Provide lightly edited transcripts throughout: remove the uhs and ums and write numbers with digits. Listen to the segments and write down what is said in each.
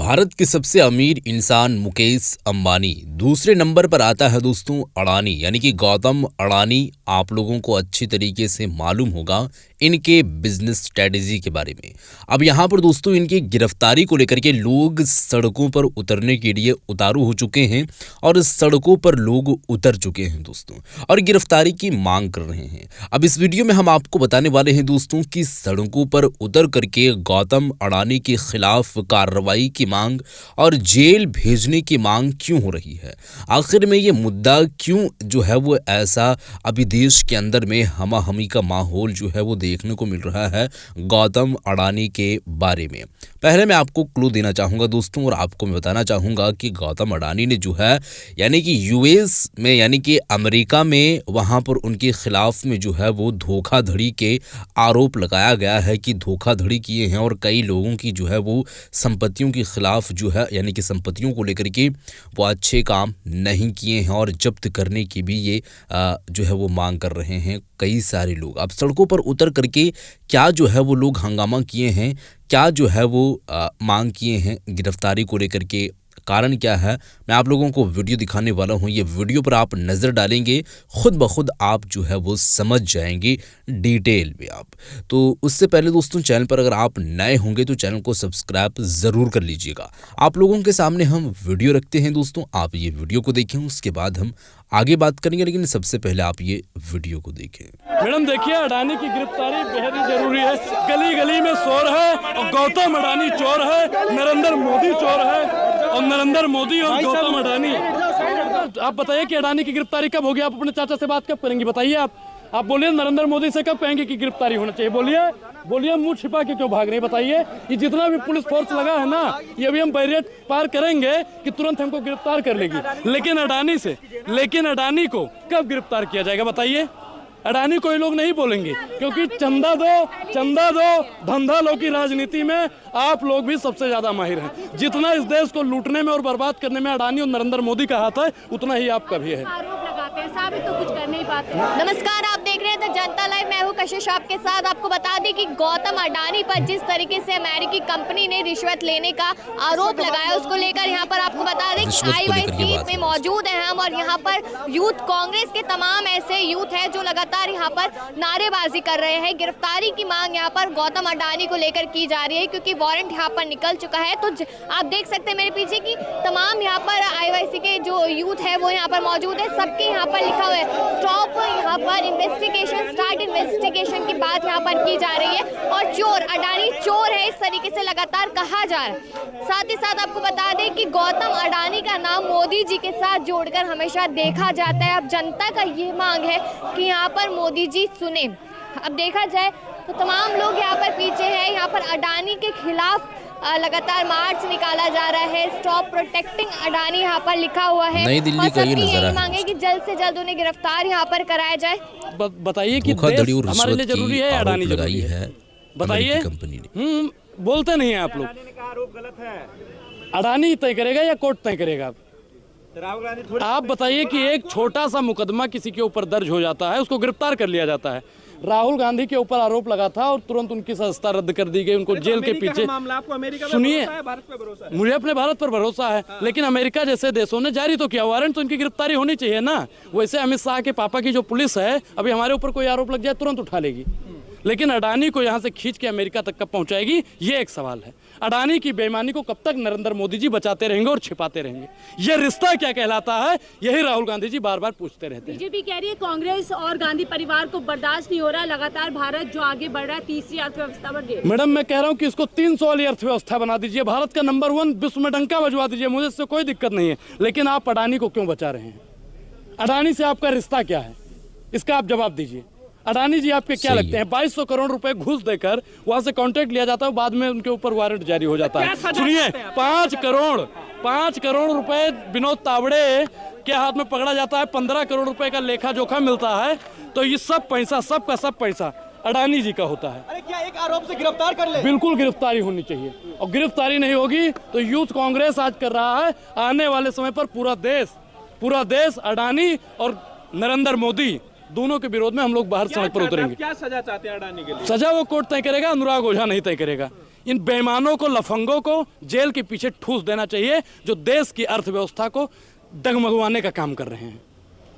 भारत के सबसे अमीर इंसान मुकेश अंबानी, दूसरे नंबर पर आता है दोस्तों अडानी यानी कि गौतम अडानी। आप लोगों को अच्छी तरीके से मालूम होगा इनके बिजनेस स्ट्रेटेजी के बारे में। अब यहाँ पर दोस्तों इनकी गिरफ्तारी को लेकर के लोग सड़कों पर उतरने के लिए उतारू हो चुके हैं और सड़कों पर लोग उतर चुके हैं दोस्तों, और गिरफ्तारी की मांग कर रहे हैं। अब इस वीडियो में हम आपको बताने वाले हैं दोस्तों कि सड़कों पर उतर करके गौतम अडानी के खिलाफ कार्रवाई की मांग और जेल भेजने की मांग क्यों हो रही है। आखिर में ये मुद्दा क्यों जो है वो ऐसा अभी देश के अंदर में हमाहमी का माहौल जो है वो देखने को मिल रहा है गौतम अडानी के बारे में। पहले मैं आपको क्लू देना चाहूँगा दोस्तों, और आपको मैं बताना चाहूँगा कि गौतम अडानी ने जो है यानी कि यूएस में यानी कि अमेरिका में वहाँ पर उनके खिलाफ में जो है वो धोखाधड़ी के आरोप लगाया गया है कि धोखाधड़ी किए हैं और कई लोगों की जो है वो संपत्तियों के खिलाफ जो है यानी कि संपत्तियों को लेकर के वो अच्छे काम नहीं किए हैं और जब्त करने की भी ये जो है वो मांग कर रहे हैं कई सारे लोग। अब सड़कों पर उतर करके क्या जो है वो लोग हंगामा किए हैं, क्या जो है वो मांग किए हैं गिरफ्तारी को लेकर के, कारण क्या है, मैं आप लोगों को वीडियो दिखाने वाला हूं। ये वीडियो पर आप नज़र डालेंगे खुद ब खुद आप जो है वो समझ जाएंगे डिटेल में आप। तो उससे पहले दोस्तों चैनल पर अगर आप नए होंगे तो चैनल को सब्सक्राइब ज़रूर कर लीजिएगा। आप लोगों के सामने हम वीडियो रखते हैं दोस्तों, आप ये वीडियो को देखें, उसके बाद हम आगे बात करेंगे, लेकिन सबसे पहले आप ये वीडियो को देखें। मैडम देखिए, अडानी की गिरफ्तारी बेहद ही जरूरी है। गली गली में शोर है और गौतम अडानी चोर है, नरेंद्र मोदी चोर है और नरेंद्र मोदी और गौतम अडानी। आप बताइए कि अडानी की गिरफ्तारी कब होगी? आप अपने चाचा से बात कब करेंगे बताइए? आप बोलिए नरेंद्र मोदी से कब कहेंगे कि गिरफ्तारी होना चाहिए? बोलिए मुंह छिपा के क्यों भाग रहे हैं बताइए? ये जितना भी पुलिस फोर्स लगा है ना, ये अभी हम बैरियर पार करेंगे कि तुरंत हमको गिरफ्तार कर लेगी। लेकिन अडानी को कब गिरफ्तार किया जाएगा बताइए? अडानी को ये लोग नहीं बोलेंगे, क्योंकि चंदा दो धंधा लो की राजनीति में आप लोग भी सबसे ज्यादा माहिर हैं। जितना इस देश को लूटने में और बर्बाद करने में अडानी और नरेंद्र मोदी का हाथ है, उतना ही आपका भी है। आरोप लगाते हैं, साबित तो कुछ कर नहीं पाते। नमस्कार, आप देख रहे हैं द जनता लाइव। मैं हूं कशिश आपके साथ। आपको बता दें कि गौतम अडानी पर जिस तरीके से अमेरिकी कंपनी ने रिश्वत लेने का आरोप लगाया, उसको लेकर यहाँ पर आपको बता दें कि IYC में मौजूद है हम, और यहाँ पर यूथ कांग्रेस के तमाम ऐसे यूथ है जो लगातार यहाँ पर नारेबाजी कर रहे हैं। गिरफ्तारी की मांग यहाँ पर गौतम अडानी को लेकर की जा रही है, क्योंकि वारंट यहाँ पर निकल चुका है। तो आप देख सकते हैं मेरे पीछे की तमाम यहाँ पर IYC के जो यूथ है वो यहाँ पर मौजूद है। सबके यहाँ पर लिखा हुआ है स्टॉप यहाँ पर इन्वेस्टिगेशन, स्टार्ट इन्वेस्टिगेशन की बात यहाँ पर की जा रही है। और चोर अडानी चोर है, इस तरीके से लगातार कहा जा रहा है। साथ ही साथ आपको बता दें कि गौतम अडानी का नाम मोदी जी के साथ जोड़कर हमेशा देखा जाता है। अब जनता का ये मांग है कि यहाँ पर मोदी जी सुने। अब देखा जाए तो तमाम लोग यहाँ पर पीछे हैं। यहाँ पर अडानी के खिलाफ लगातार मार्च निकाला जा रहा है। स्टॉप प्रोटेक्टिंग अडानी यहाँ पर लिखा हुआ है। नई दिल्ली का ये नजारा है। मांगे कि जल्द से जल्द उन्हें गिरफ्तार यहाँ पर कराया जाए। बताइए कि देश हमारे लिए जरूरी है, अडानी जरूरी है? बताइए। कंपनी ने बोलते नहीं है आप लोग। आरोप गलत है, अडानी तय करेगा या कोर्ट तय करेगा? आप बताइए कि एक छोटा सा मुकदमा किसी के ऊपर दर्ज हो जाता है, उसको गिरफ्तार कर लिया जाता है। राहुल गांधी के ऊपर आरोप लगा था और तुरंत उनकी सदस्यता रद्द कर दी गई, उनको जेल के पीछे। सुनिए, मुझे अपने भारत पर भरोसा है, लेकिन अमेरिका जैसे देशों ने जारी तो किया वारंट, तो इनकी गिरफ्तारी होनी चाहिए ना। वैसे अमित शाह के पापा की जो पुलिस है, अभी हमारे ऊपर कोई आरोप लग जाए तुरंत उठा लेगी, लेकिन अडानी को यहाँ से खींच के अमेरिका तक कब पहुँचाएगी, ये एक सवाल है। अडानी की बेईमानी को कब तक नरेंद्र मोदी जी बचाते रहेंगे और छिपाते रहेंगे? ये रिश्ता क्या कहलाता है, यही राहुल गांधी जी बार बार पूछते रहते हैं। बीजेपी कह रही है कांग्रेस और गांधी परिवार को बर्दाश्त नहीं हो रहा है, लगातार भारत जो आगे बढ़ रहा है तीसरी अर्थव्यवस्था बढ़। मैडम मैं कह रहा हूँ कि इसको 300 वाली अर्थव्यवस्था बना दीजिए, भारत का नंबर 1 विश्व में डंका बजवा दीजिए, मुझे इससे कोई दिक्कत नहीं है। लेकिन आप अडानी को क्यों बचा रहे हैं? अडानी से आपका रिश्ता क्या है, इसका आप जवाब दीजिए। अडानी जी आपके क्या लगते हैं? 2200 करोड़ रुपए घूस देकर वहां से कॉन्ट्रैक्ट लिया जाता है, बाद में उनके ऊपर वारंट जारी हो जाता है। सुनिए, 5 करोड़ रुपए विनोद तावड़े के हाथ में पकड़ा जाता है, 15 करोड़ रुपए का लेखा जोखा मिलता है। तो ये सब पैसा, सबका सब पैसा अडानी जी का होता है। अरे क्या एक आरोप से गिरफ्तार कर ले? बिल्कुल गिरफ्तारी होनी चाहिए, और गिरफ्तारी नहीं होगी तो यूथ कांग्रेस आज कर रहा है, आने वाले समय पर पूरा देश अडानी और नरेंद्र मोदी दोनों के विरोध में हम लोग बाहर सड़क पर उतरेंगे। क्या सजा चाहते हैं अडानी के लिए? सजा वो कोर्ट तय करेगा, अनुराग ओझा नहीं तय करेगा। इन बेईमानों को, लफंगों को जेल के पीछे ठूस देना चाहिए, जो देश की अर्थव्यवस्था को डगमगवाने का काम कर रहे हैं।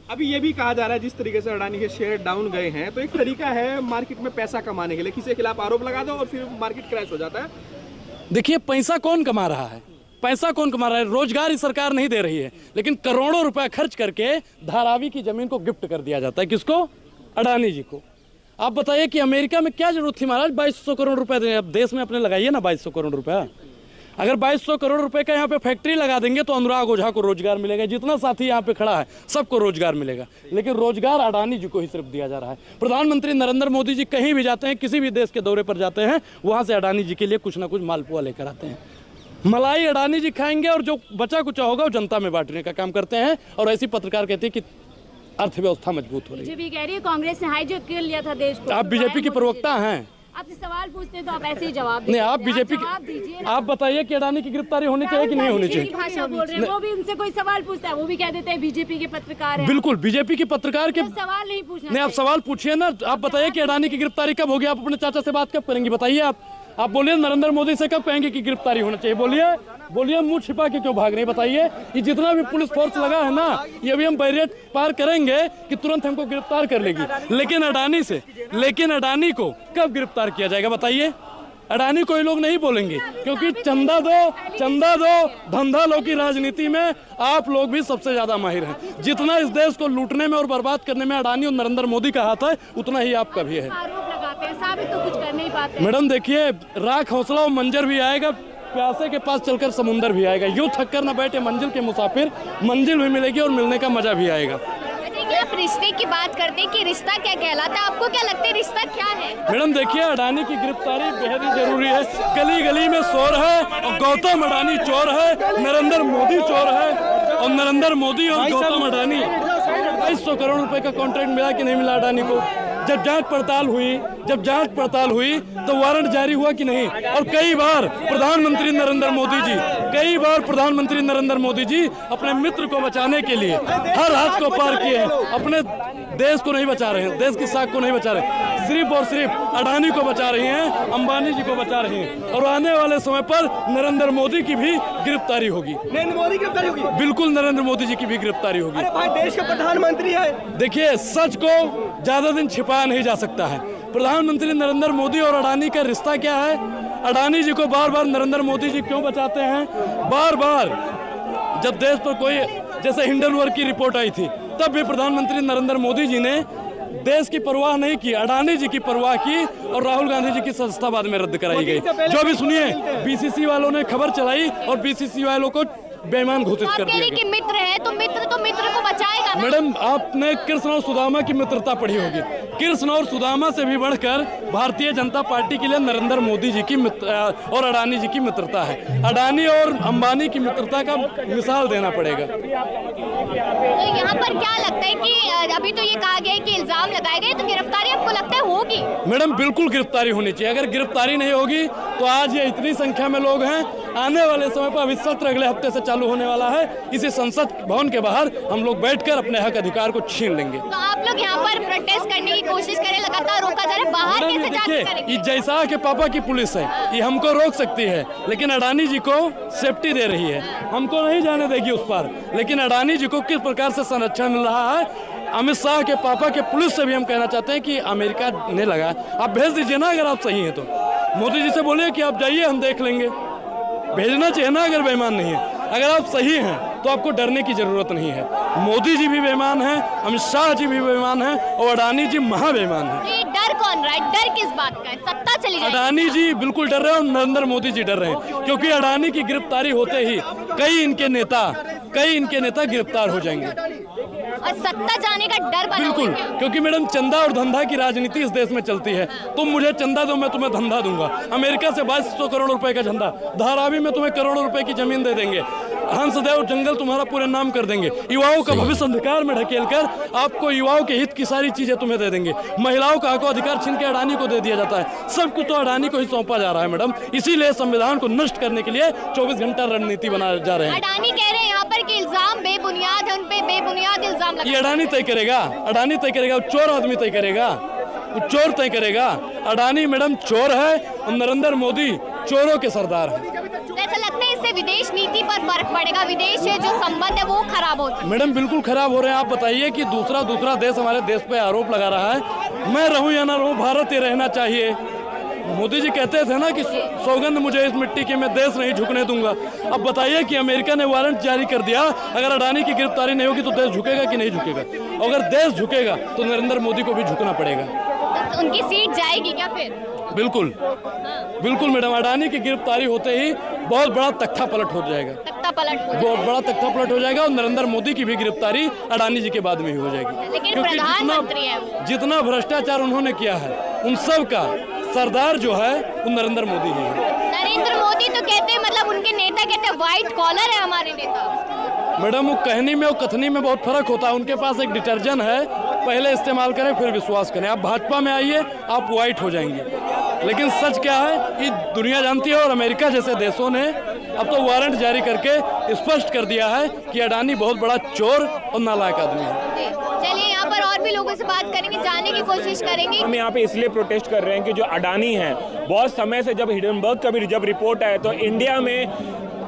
अभी ये भी कहा जा रहा है जिस तरीके से अडानी के शेयर डाउन गए हैं, तो एक तरीका है मार्केट में पैसा कमाने के लिए, किसी के खिलाफ आरोप लगा दो और फिर मार्केट क्रैश हो जाता है। देखिए, पैसा कौन कमा रहा है? पैसा कौन कमा रहा है? रोजगार ही सरकार नहीं दे रही है, लेकिन करोड़ों रुपए खर्च करके धारावी की जमीन को गिफ्ट कर दिया जाता है। किसको? अडानी जी को। आप बताइए कि अमेरिका में क्या जरूरत थी महाराज 2200 करोड़ रुपए देने? अब देश में अपने लगाइए ना 2200 करोड़ रुपए। अगर 2200 करोड़ रुपए का यहाँ पे फैक्ट्री लगा देंगे तो अनुराग ओझा को रोजगार मिलेगा, जितना साथी यहाँ पे खड़ा है सबको रोजगार मिलेगा। लेकिन रोजगार अडानी जी को ही सिर्फ दिया जा रहा है। प्रधानमंत्री नरेंद्र मोदी जी कहीं भी जाते हैं, किसी भी देश के दौरे पर जाते हैं, वहाँ से अडानी जी के लिए कुछ ना कुछ मालपुआ लेकर आते हैं। मलाई अडानी जी खाएंगे और जो बचा कुचा होगा वो जनता में बांटने का काम करते हैं। और ऐसी पत्रकार कहते हैं कि अर्थव्यवस्था मजबूत हो रही है। बीजेपी कह रही है कांग्रेस ने हाईजैक कर लिया था देश को। आप बीजेपी के प्रवक्ता हैं, आपसे सवाल पूछते हैं तो आप ऐसे ही जवाब नहीं, आप बीजेपी के, आप बताइए कि अडानी की गिरफ्तारी होनी चाहिए कि नहीं होनी चाहिए? भाषा बोल रहे हैं, वो भी उनसे कोई सवाल पूछता है वो भी कह देते हैं बीजेपी के पत्रकार हैं। बिल्कुल, बीजेपी के पत्रकार के सवाल नहीं पूछना। नहीं, आप सवाल पूछिए ना। आप बताइए कि अडानी की गिरफ्तारी कब होगी? आप अपने चाचा से बात कब करेंगे? बताइए। आप बोलिए नरेंद्र मोदी से कब कहेंगे कि गिरफ्तारी होना चाहिए? बोलिए, मुंह छिपा के क्यों भाग रहे? बताइए। ये जितना भी पुलिस फोर्स लगा है ना, ये भी हम बैरियर पार करेंगे कि तुरंत हमको गिरफ्तार कर लेगी। लेकिन अडानी को कब गिरफ्तार किया जाएगा? बताइए। अडानी को ये लोग नहीं बोलेंगे, क्योंकि चंदा दो धंधा लो की राजनीति में आप लोग भी सबसे ज्यादा माहिर हैं। जितना इस देश को लूटने में और बर्बाद करने में अडानी और नरेंद्र मोदी का हाथ है, उतना ही आपका भी है। आरोप लगाते हैं, साबित तो कुछ कर नहीं पाते। मैडम देखिए, राख हौसला और मंजर भी आएगा, प्यासे के पास चलकर समुंदर भी आएगा। यूं थक कर न बैठे मंजिल के मुसाफिर, मंजिल भी मिलेगी और मिलने का मजा भी आएगा। आप रिश्ते की बात करते हैं कि रिश्ता क्या कहलाता है, आपको क्या लगता है रिश्ता क्या है? मैडम देखिए, अडानी की गिरफ्तारी बेहद ही जरूरी है। गली गली में शोर है और गौतम अडानी चोर है, नरेंद्र मोदी चोर है। और नरेंद्र मोदी और गौतम अडानी 2200 करोड़ रुपए का कॉन्ट्रैक्ट मिला कि नहीं मिला अडानी को? जब जांच पड़ताल हुई तो वारंट जारी हुआ कि नहीं? और कई बार प्रधानमंत्री नरेंद्र मोदी जी अपने मित्र को बचाने के लिए हर हाथ को पार किए हैं। अपने देश को नहीं बचा रहे हैं, देश की साख को नहीं बचा रहे, सिर्फ और सिर्फ अडानी को बचा रही हैं, अंबानी जी को बचा रही हैं। और आने वाले समय पर नरेंद्र मोदी की भी गिरफ्तारी होगी। बिल्कुल, नरेंद्र मोदी जी की भी गिरफ्तारी होगी। अरे भाई, देश के प्रधानमंत्री है। देखिए, सच को ज्यादा दिन छिपाया नहीं जा सकता है। प्रधानमंत्री नरेंद्र मोदी और अडानी का रिश्ता क्या है? अडानी जी को बार बार नरेंद्र मोदी जी क्यों बचाते हैं? बार बार जब देश पर कोई, जैसे हिंडनबर्ग की रिपोर्ट आई थी, तब भी प्रधानमंत्री नरेंद्र मोदी जी ने देश की परवाह नहीं की, अडानी जी की परवाह की और राहुल गांधी जी की सदस्यता बाद में रद्द कराई गई। जो भी सुनिए, बीसीसी वालों ने खबर चलाई और बीसीसी वालों को बेईमान घोषित कर दिया कि मित्र है तो मित्र को बचाएगा ना? मैडम, आपने कृष्ण और सुदामा की मित्रता पढ़ी होगी। कृष्ण और सुदामा से भी बढ़कर भारतीय जनता पार्टी के लिए नरेंद्र मोदी जी की और अडानी जी की मित्रता है। अडानी और अंबानी की मित्रता का मिसाल देना पड़ेगा। तो यहाँ पर क्या लगता है कि अभी तो ये कहा गया है कि इल्जाम लगाए गए, तो गिरफ्तारी आपको लगता है होगी? मैडम, बिल्कुल गिरफ्तारी होनी चाहिए। अगर गिरफ्तारी नहीं होगी तो आज ये इतनी संख्या में लोग हैं, आने वाले समय पर अभी सत्र अगले हफ्ते से चालू होने वाला है, इसी संसद भवन के बाहर हम लोग बैठकर अपने हक अधिकार को छीन लेंगे। तो आप लोग यहाँ पर प्रोटेस्ट करने की कोशिश करें, लगातार रोका जा रहा है, बाहर कैसे जाके करेंगे? ये जैसा के पापा की पुलिस है, ये हमको रोक सकती है, लेकिन अडानी जी को सेफ्टी दे रही है, हमको नहीं जाने देगी उस पर। लेकिन अडानी जी को किस प्रकार से संरक्षण मिल रहा है, अमित शाह के पापा के पुलिस से भी हम कहना चाहते हैं कि अमेरिका ने लगा, आप भेज दीजिए ना अगर आप सही हैं तो। मोदी जी से बोलिए कि आप जाइए, हम देख लेंगे। भेजना चाहिए ना अगर बेईमान नहीं है। अगर आप सही हैं तो आपको डरने की जरूरत नहीं है। मोदी जी भी बेईमान हैं, अमित शाह जी भी बेईमान हैं और अडानी जी महा बेईमान हैं। ये डर कौन रहा है? डर किस बात का है? सत्ता चली जाएगी। अडानी जी बिल्कुल डर रहे हैं और नरेंद्र मोदी जी डर रहे हैं, क्योंकि अडानी की गिरफ्तारी होते ही कई इनके नेता गिरफ्तार हो जाएंगे और सत्ता जाने का डर बना हुआ बिल्कुल, है। क्योंकि मैडम धंधा और धंधा की राजनीति इस देश में चलती है। तुम मुझे चंदा दो, मैं तुम्हें धंधा दूंगा। अमेरिका से 2200 करोड़ रुपए का धंधा, धारावी में तुम्हें करोड़ों रुपए की जमीन दे देंगे, हंसदेव जंगल तुम्हारा पूरे नाम कर देंगे, युवाओं का भविष्य अंधकार में ढकेल कर आपको युवाओं के हित की सारी चीजें तुम्हें दे देंगे। महिलाओं का हक अधिकार छीन के अडानी को दे दिया जाता है। सब कुछ तो अडानी को ही सौंपा जा रहा है मैडम। इसीलिए संविधान को नष्ट करने के लिए 24 घंटा रणनीति बनाए जा रहे हैं। अडानी कह रहे हैं यहाँ पर कि इल्जाम बेबुनियाद है, उन पे बेबुनियाद इल्जाम लगा। ये अडानी तय करेगा, अडानी तय करेगा, चोर आदमी तय करेगा, चोर तय करेगा। अडानी मैडम चोर है और नरेंद्र मोदी चोरों के सरदार हैं। तो ऐसा लगता है इससे विदेश नीति पर फर्क पड़ेगा, विदेश से जो संबंध है वो खराब होता है। मैडम बिल्कुल खराब हो रहे हैं। आप बताइए कि दूसरा देश हमारे देश पे आरोप लगा रहा है, मैं रहूं या ना रहूं भारत ही रहना चाहिए। मोदी जी कहते थे ना कि सौगंध मुझे इस मिट्टी की, मैं देश नहीं झुकने दूंगा। अब बताइए कि अमेरिका ने वारंट जारी कर दिया, अगर अडानी की गिरफ्तारी नहीं होगी तो देश झुकेगा कि नहीं झुकेगा? अगर देश झुकेगा तो नरेंद्र मोदी को भी झुकना पड़ेगा। तो उनकी सीट जाएगी क्या फिर? बिल्कुल बिल्कुल मैडम, अडानी की गिरफ्तारी होते ही बहुत बड़ा तख्ता पलट हो जाएगा, बहुत बड़ा तख्ता पलट हो जाएगा और नरेंद्र मोदी की भी गिरफ्तारी अडानी जी के बाद में ही हो जाएगी। लेकिन प्रधानमंत्री है वो। जितना भ्रष्टाचार उन्होंने किया है उन सब का सरदार जो है वो नरेंद्र मोदी ही है। नरेंद्र मोदी तो कहते हैं, मतलब उनके नेता कहते हैं व्हाइट कॉलर है हमारे नेता। मैडम वो कहनी में और कथनी में बहुत फर्क होता है। उनके पास एक डिटर्जेंट है, पहले इस्तेमाल करें फिर विश्वास करें। आप भाजपा में आइए आप व्हाइट हो जाएंगे, लेकिन सच क्या है कि दुनिया जानती है और अमेरिका जैसे देशों ने अब तो वारंट जारी करके स्पष्ट कर दिया है कि अडानी बहुत बड़ा चोर और नालायक आदमी है। चलिए यहाँ पर और भी लोगों से बात करेंगे, जानने की कोशिश करेंगे। हम यहाँ पे इसलिए प्रोटेस्ट कर रहे हैं कि जो अडानी है, बहुत समय से जब हिडनबर्ग का भी जब रिपोर्ट आया तो इंडिया में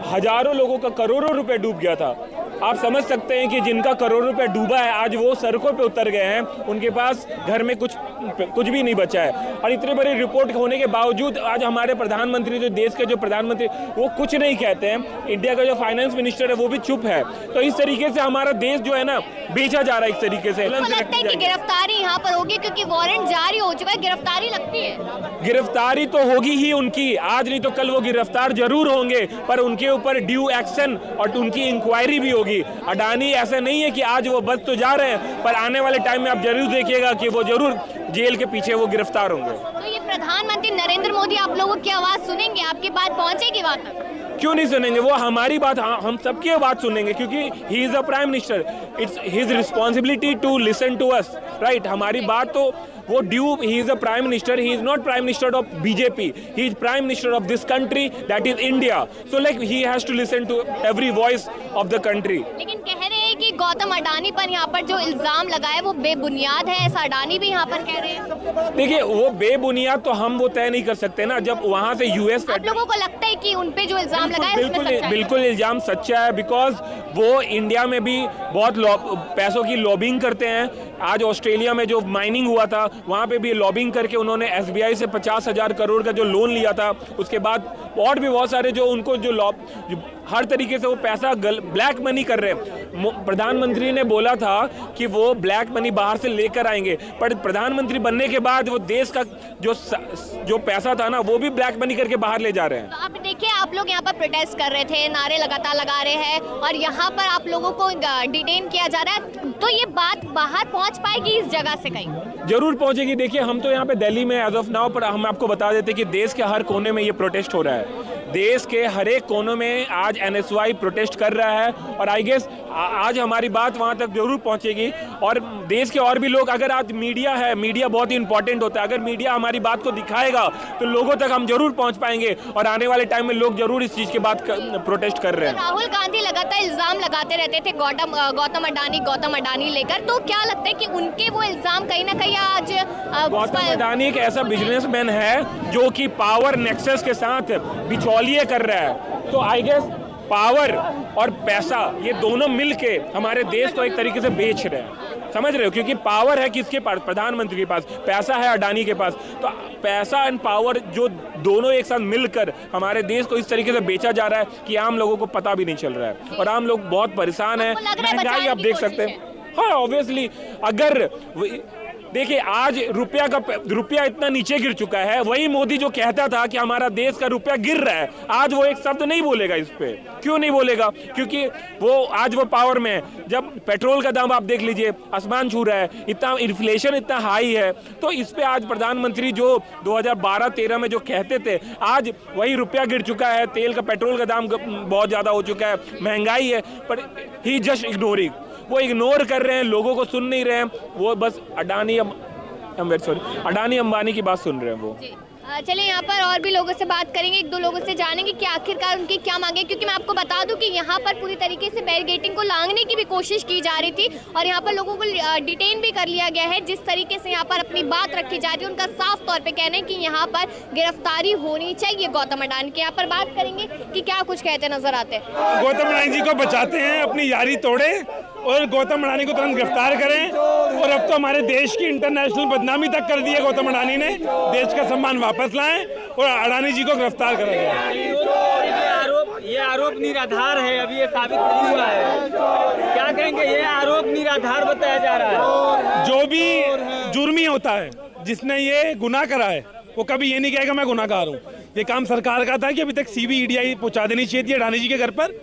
हजारों लोगों का करोड़ों रुपए डूब गया था। आप समझ सकते हैं कि जिनका करोड़ों रुपए डूबा है आज वो सड़कों पे उतर गए हैं, उनके पास घर में कुछ भी नहीं बचा है। और इतनी बड़ी रिपोर्ट होने के बावजूद आज हमारे प्रधानमंत्री, जो देश के जो प्रधानमंत्री, वो कुछ नहीं कहते हैं। इंडिया का जो फाइनेंस मिनिस्टर है वो भी चुप है। तो इस तरीके से हमारा देश जो है ना बेचा जा रहा है एक तरीके से। लगता है कि गिरफ्तारी यहाँ पर होगी क्योंकि वारंट जारी हो चुका है, गिरफ्तारी लगती है। गिरफ्तारी तो होगी ही उनकी, आज नहीं तो कल वो गिरफ्तार जरूर होंगे, पर उनके ऊपर ड्यू एक्शन और उनकी इंक्वायरी भी होगी। अडानी ऐसा नहीं है कि आज वो बच तो जा रहे हैं, पर आने वाले टाइम में आप जरूर देखिएगा कि वो जरूर जेल के पीछे वो गिरफ्तार होंगे। तो ये प्रधानमंत्री नरेंद्र मोदी आप लोगों की आवाज सुनेंगे, आपकी बात पहुंचेगी वहां तक? क्यों नहीं सुनेंगे, वो हमारी बात, हम सबकी बात सुनेंगे क्योंकि he is a prime minister. It's his responsibility to listen to us, right. हमारी बात तो वो ड्यू, he is a prime minister, he is not prime minister of BJP, he is prime minister of this country, that is India. So like he has to listen to every voice of the country. लेकिन कह रहे हैं कि गौतम अडानी पर यहाँ पर जो इल्जाम लगाए वो बेबुनियाद है, ऐसा अडानी भी यहाँ पर कह रहे हैं। देखिए वो बेबुनियाद तो हम वो तय नहीं कर सकते ना, जब वहाँ से यूएस। आप लोगों को लगता है कि उन पे जो इल्जाम लगाए उसमें सच्चाई है? बिल्कुल इल्जाम सच्चा है, बिकॉज वो इंडिया में भी बहुत पैसों की लॉबिंग करते हैं। आज ऑस्ट्रेलिया में जो माइनिंग हुआ था वहाँ पे भी लॉबिंग करके उन्होंने एसबीआई से 50,000 करोड़ का जो लोन लिया था, उसके बाद और भी बहुत सारे जो उनको जो हर तरीके से वो पैसा ब्लैक मनी कर रहे हैं। प्रधानमंत्री ने बोला था कि वो ब्लैक मनी बाहर से लेकर आएंगे, पर प्रधानमंत्री बनने के बाद वो देश का जो पैसा था ना वो भी ब्लैक मनी करके बाहर ले जा रहे हैं। तो आप देखिए, आप लोग यहाँ पर प्रोटेस्ट कर रहे थे, नारे लगातार लगा रहे हैं और यहाँ पर आप लोगों को डिटेन किया जा रहा है, तो ये बात बाहर पहुँच पाएगी इस जगह से? कहीं जरूर पहुंचेगी। देखिए हम तो यहाँ पे दिल्ली में एज ऑफ नाउ, पर हम आपको बता देते कि देश के हर कोने में ये प्रोटेस्ट हो रहा है। देश के हर एक कोनों में आज एनएसवाई प्रोटेस्ट कर रहा है और आई गेस आज हमारी बात वहाँ तक जरूर पहुँचेगी। और देश के और भी लोग, अगर आज मीडिया है, मीडिया बहुत ही इंपॉर्टेंट होता है, अगर मीडिया हमारी बात को दिखाएगा तो लोगों तक हम जरूर पहुँच पाएंगे और आने वाले टाइम में लोग जरूर इस चीज़ के बाद प्रोटेस्ट कर रहे हैं। राहुल गांधी लगातार इल्जाम लगाते रहते थे गौतम अडानी लेकर, तो क्या लगता है कि उनके वो इल्जाम कहीं ना कहीं आज गौतम अडानी एक ऐसा बिजनेसमैन है जो कि पावर नेक्सस के साथ बिचौलिए कर रहा है। तो आई गेस पावर और पैसा ये दोनों मिलके हमारे देश को एक तरीके से बेच रहे हैं, समझ रहे हो? क्योंकि पावर है किसके पास? प्रधानमंत्री के पास। पैसा है अडानी के पास। तो पैसा एंड पावर जो दोनों एक साथ मिलकर हमारे देश को इस तरीके से बेचा जा रहा है कि आम लोगों को पता भी नहीं चल रहा है और आम लोग बहुत परेशान हैं। महंगाई आप देख सकते हैं। हाँ ऑब्वियसली, अगर देखिए आज रुपया इतना नीचे गिर चुका है, वही मोदी जो कहता था कि हमारा देश का रुपया गिर रहा है, आज वो एक शब्द नहीं बोलेगा इस पे। क्यों नहीं बोलेगा? क्योंकि वो आज वो पावर में है। जब पेट्रोल का दाम आप देख लीजिए आसमान छू रहा है, इतना इन्फ्लेशन इतना हाई है, तो इस पे आज प्रधानमंत्री जो 2012-13 में जो कहते थे, आज वही रुपया गिर चुका है, तेल का पेट्रोल का दाम बहुत ज़्यादा हो चुका है, महंगाई है, पर ही जस्ट इग्नोरिंग, वो इग्नोर कर रहे हैं, लोगों को सुन नहीं रहे हैं, वो बस अडानी अंबानी की बात सुन रहे हैं वो। चलिए यहाँ पर और भी लोगों से बात करेंगे, एक दो लोगों से जानेंगे कि आखिरकार उनकी क्या मांगे, क्योंकि मैं आपको बता दूं कि यहाँ पर पूरी तरीके से बैरिकेडिंग को लांघने की भी कोशिश की जा रही थी और यहाँ पर लोगों को डिटेन भी कर लिया गया है। जिस तरीके से यहाँ पर अपनी बात रखी जा रही है, उनका साफ तौर पे कहना है कि यहाँ पर गिरफ्तारी होनी चाहिए गौतम अडानी की। यहाँ पर बात करेंगे कि क्या कुछ कहते नजर आते हैं। गौतम अडानी जी को बचाते हैं, अपनी यारी तोड़े और गौतम अडानी को तुरंत गिरफ्तार करें। और अब तो हमारे देश की इंटरनेशनल बदनामी तक कर दी है गौतम अडानी ने, देश का सम्मान वापस लाएं और अडानी जी को गिरफ्तार करा जाए। ये आरोप निराधार है, अभी ये साबित नहीं हुआ है। क्या कहेंगे, ये आरोप निराधार बताया जा रहा है। जो भी जुर्मी होता है, जिसने ये गुनाह करा है, वो कभी ये नहीं कहेगा मैं गुनाहगार हूँ। ये काम सरकार का था कि अभी तक CBI पहुंचा देनी चाहिए थी अडानी जी के घर पर।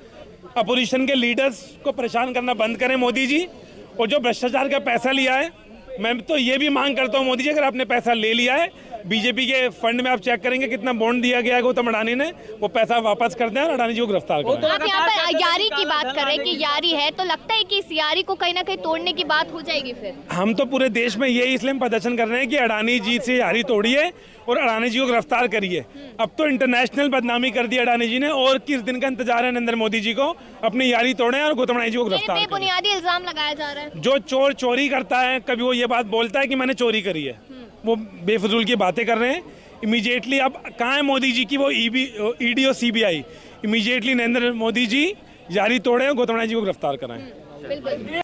अपोजिशन के लीडर्स को परेशान करना बंद करें मोदी जी। और जो भ्रष्टाचार का पैसा लिया है, मैं तो ये भी मांग करता हूँ मोदी जी, अगर आपने पैसा ले लिया है, बीजेपी के फंड में आप चेक करेंगे कितना बॉन्ड दिया गया है गौतम अडानी ने, वो पैसा वापस कर दें और अडानी जी को गिरफ्तार करें। आप यहाँ पर यारी की बात कर रहे हैं कि यारी है, तो लगता है कि इस यारी को कहीं ना कहीं तोड़ने की बात हो जाएगी फिर। हम तो पूरे देश में यही इसलिए प्रदर्शन कर रहे हैं कि अडानी जी से यारी तोड़िए और अडानी जी को गिरफ्तार करिए। अब तो इंटरनेशनल बदनामी कर दी अडानी जी ने, और किस दिन का इंतजार है नरेंद्र मोदी जी को अपनी यारी तोड़ें और गौतम अडानी जी को गिरफ्तार करें। बुनियादी इल्जाम लगाया जा रहा है। जो चोर चोरी करता है, कभी वो ये बात बोलता है कि मैंने चोरी करी है, वो बेफजूल की बातें कर रहे हैं। इमीडिएटली अब कहाँ है मोदी जी की वो ED और CBI, इमीडिएटली नरेंद्र मोदी जी यारी तोड़े और गौतम अडानी जी को गिरफ्तार कराएं। बिल्कुल।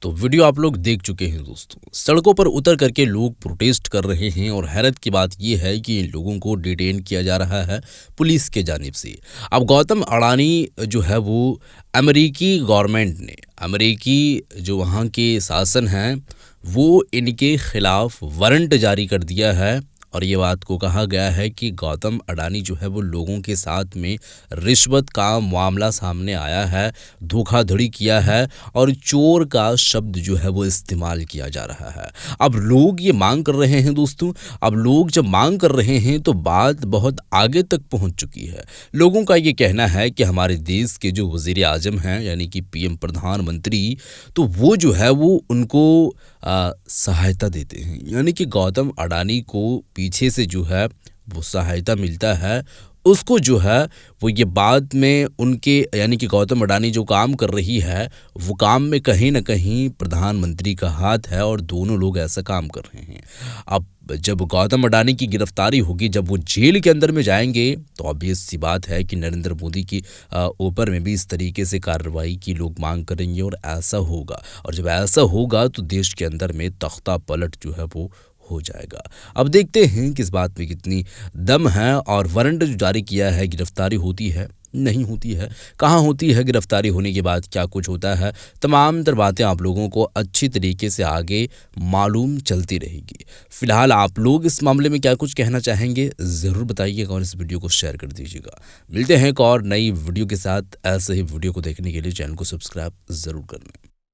तो वीडियो आप लोग देख चुके हैं दोस्तों, सड़कों पर उतर करके लोग प्रोटेस्ट कर रहे हैं और हैरत की बात यह है कि इन लोगों को डिटेन किया जा रहा है पुलिस के जानिब से। अब गौतम अडानी जो है वो अमेरिकी गवर्नमेंट ने, अमेरिकी जो वहाँ के शासन हैं, वो इनके खिलाफ वारंट जारी कर दिया है और ये बात को कहा गया है कि गौतम अडानी जो है वो लोगों के साथ में रिश्वत का मामला सामने आया है, धोखाधड़ी किया है और चोर का शब्द जो है वो इस्तेमाल किया जा रहा है। अब लोग ये मांग कर रहे हैं दोस्तों, अब लोग जब मांग कर रहे हैं तो बात बहुत आगे तक पहुंच चुकी है। लोगों का ये कहना है कि हमारे देश के जो वज़ीर आज़म हैं यानी कि PM प्रधानमंत्री, तो वो जो है वो उनको सहायता देते हैं, यानी कि गौतम अडानी को पीछे से जो है वो सहायता मिलता है। उसको जो है वो ये बाद में उनके यानी कि गौतम अडानी जो काम कर रही है वो काम में कहीं ना कहीं प्रधानमंत्री का हाथ है और दोनों लोग ऐसा काम कर रहे हैं। अब जब गौतम अडानी की गिरफ्तारी होगी, जब वो जेल के अंदर में जाएंगे, तो ऑब्वियस सी बात है कि नरेंद्र मोदी की ऊपर में भी इस तरीके से कार्रवाई की लोग मांग करेंगे और ऐसा होगा। और जब ऐसा होगा तो देश के अंदर में तख्ता पलट जो है वो हो जाएगा। अब देखते हैं कि इस बात में कितनी दम है और वारंट जो जारी किया है, गिरफ्तारी होती है नहीं होती है, कहाँ होती है गिरफ्तारी होने के बाद, क्या कुछ होता है, तमाम तर बातें आप लोगों को अच्छी तरीके से आगे मालूम चलती रहेगी। फिलहाल आप लोग इस मामले में क्या कुछ कहना चाहेंगे ज़रूर बताइएगा और इस वीडियो को शेयर कर दीजिएगा। मिलते हैं एक और नई वीडियो के साथ। ऐसे ही वीडियो को देखने के लिए चैनल को सब्सक्राइब ज़रूर करना।